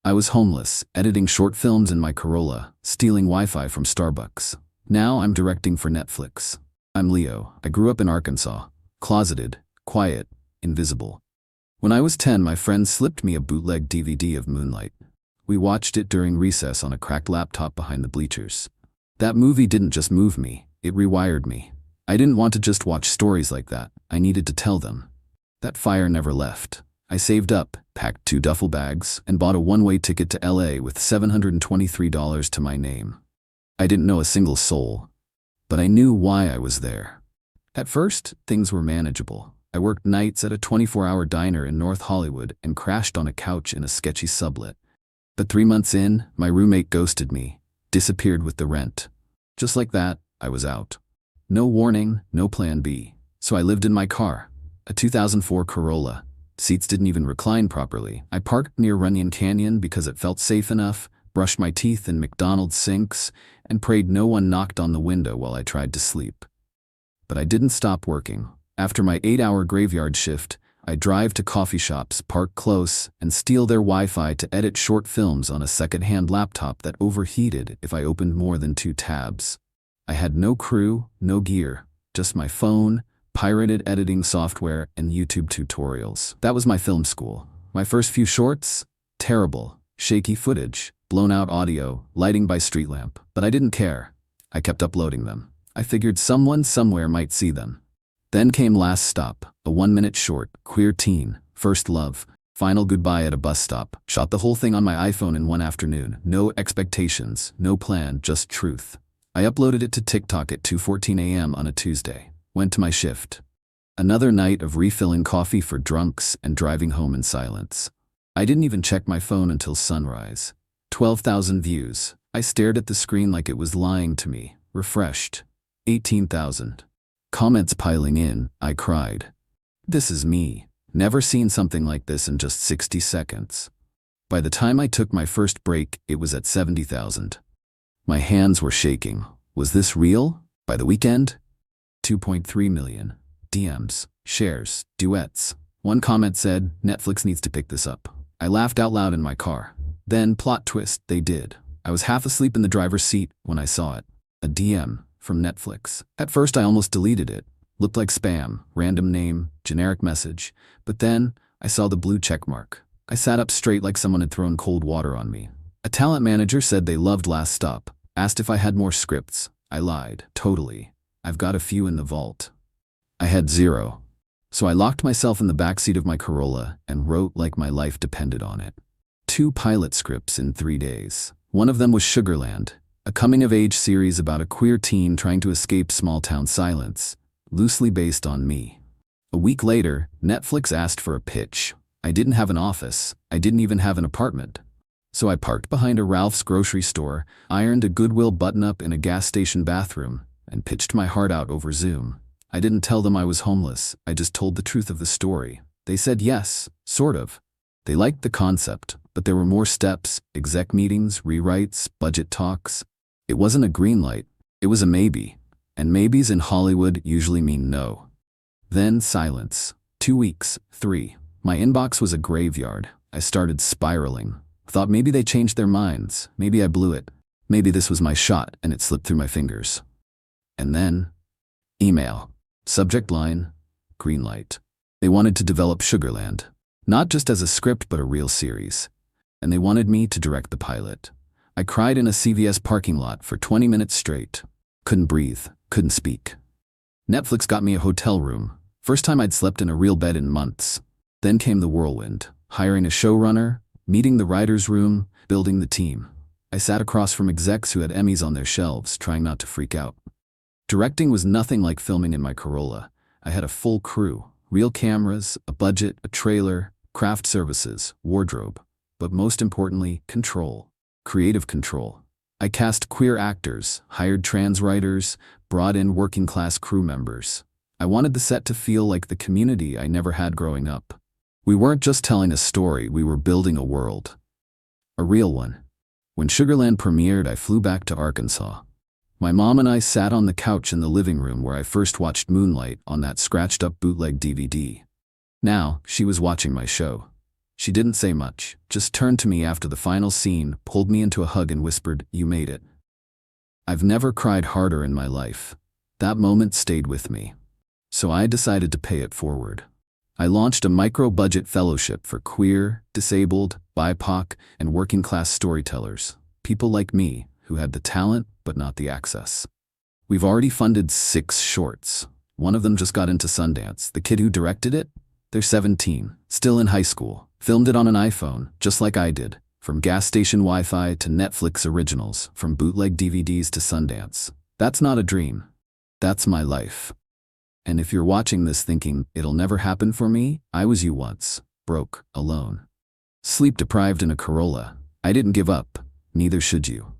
I was homeless, editing short films in my Corolla, stealing Wi-Fi from Starbucks. Now I'm directing for Netflix. I'm Leo. I grew up in Arkansas. Closeted, quiet, invisible. When I was 10, my friend slipped me a bootleg DVD of Moonlight. We watched it during recess on a cracked laptop behind the bleachers. That movie didn't just move me, it rewired me. I didn't want to just watch stories like that, I needed to tell them. That fire never left. I saved up, packed 2 duffel bags, and bought a one-way ticket to LA with $723 to my name. I didn't know a single soul, but I knew why I was there. At first, things were manageable. I worked nights at a 24-hour diner in North Hollywood and crashed on a couch in a sketchy sublet. But 3 months in, my roommate ghosted me, disappeared with the rent. Just like that, I was out. No warning, no plan B. So I lived in my car, a 2004 Corolla. Seats didn't even recline properly. I parked near Runyon Canyon because it felt safe enough, brushed my teeth in McDonald's sinks, and prayed no one knocked on the window while I tried to sleep. But I didn't stop working. After my 8-hour graveyard shift, I'd drive to coffee shops, park close, and steal their Wi-Fi to edit short films on a second-hand laptop that overheated if I opened more than 2 tabs. I had no crew, no gear, just my phone, pirated editing software, and YouTube tutorials. That was my film school. My first few shorts? Terrible. Shaky footage, blown-out audio, lighting by street lamp. But I didn't care. I kept uploading them. I figured someone somewhere might see them. Then came Last Stop, a 1-minute short, queer teen, first love, final goodbye at a bus stop. Shot the whole thing on my iPhone in one afternoon. No expectations, no plan, just truth. I uploaded it to TikTok at 2:14 a.m. on a Tuesday. Went to my shift. Another night of refilling coffee for drunks and driving home in silence. I didn't even check my phone until sunrise. 12,000 views. I stared at the screen like it was lying to me. Refreshed. 18,000. Comments piling in, I cried. This is me. Never seen something like this in just 60 seconds. By the time I took my first break, it was at 70,000. My hands were shaking. Was this real? By the weekend? 2.3 million. DMs, shares, duets. One comment said, Netflix needs to pick this up. I laughed out loud in my car. Then, plot twist, they did. I was half asleep in the driver's seat when I saw it. A DM from Netflix. At first I almost deleted it. Looked like spam, random name, generic message. But then, I saw the blue check mark. I sat up straight like someone had thrown cold water on me. A talent manager said they loved Last Stop. Asked if I had more scripts. I lied. Totally. I've got a few in the vault. I had 0. So I locked myself in the backseat of my Corolla and wrote like my life depended on it. 2 pilot scripts in 3 days. One of them was Sugarland, a coming-of-age series about a queer teen trying to escape small-town silence, loosely based on me. A week later, Netflix asked for a pitch. I didn't have an office. I didn't even have an apartment. So I parked behind a Ralph's grocery store, ironed a Goodwill button-up in a gas station bathroom, and pitched my heart out over Zoom. I didn't tell them I was homeless. I just told the truth of the story. They said yes, sort of. They liked the concept, but there were more steps, exec meetings, rewrites, budget talks. It wasn't a green light, it was a maybe. And maybes in Hollywood usually mean no. Then silence. 2 weeks, 3. My inbox was a graveyard. I started spiraling. Thought maybe they changed their minds. Maybe I blew it. Maybe this was my shot and it slipped through my fingers. And then, email. Subject line, green light. They wanted to develop Sugarland. Not just as a script, but a real series. And they wanted me to direct the pilot. I cried in a CVS parking lot for 20 minutes straight. Couldn't breathe, couldn't speak. Netflix got me a hotel room. First time I'd slept in a real bed in months. Then came the whirlwind. Hiring a showrunner, meeting the writer's room, building the team. I sat across from execs who had Emmys on their shelves, trying not to freak out. Directing was nothing like filming in my Corolla. I had a full crew, real cameras, a budget, a trailer, craft services, wardrobe. But most importantly, control. Creative control. I cast queer actors, hired trans writers, brought in working-class crew members. I wanted the set to feel like the community I never had growing up. We weren't just telling a story, we were building a world. A real one. When Sugarland premiered, I flew back to Arkansas. My mom and I sat on the couch in the living room where I first watched Moonlight on that scratched-up bootleg DVD. Now, she was watching my show. She didn't say much, just turned to me after the final scene, pulled me into a hug and whispered, "You made it." I've never cried harder in my life. That moment stayed with me. So I decided to pay it forward. I launched a micro-budget fellowship for queer, disabled, BIPOC, and working-class storytellers, people like me who had the talent but not the access. We've already funded 6 shorts. One of them just got into Sundance. The kid who directed it? They're 17, still in high school. Filmed it on an iPhone, just like I did. From gas station Wi-Fi to Netflix originals, from bootleg DVDs to Sundance. That's not a dream. That's my life. And if you're watching this thinking, it'll never happen for me, I was you once. Broke, alone. Sleep deprived in a Corolla. I didn't give up. Neither should you.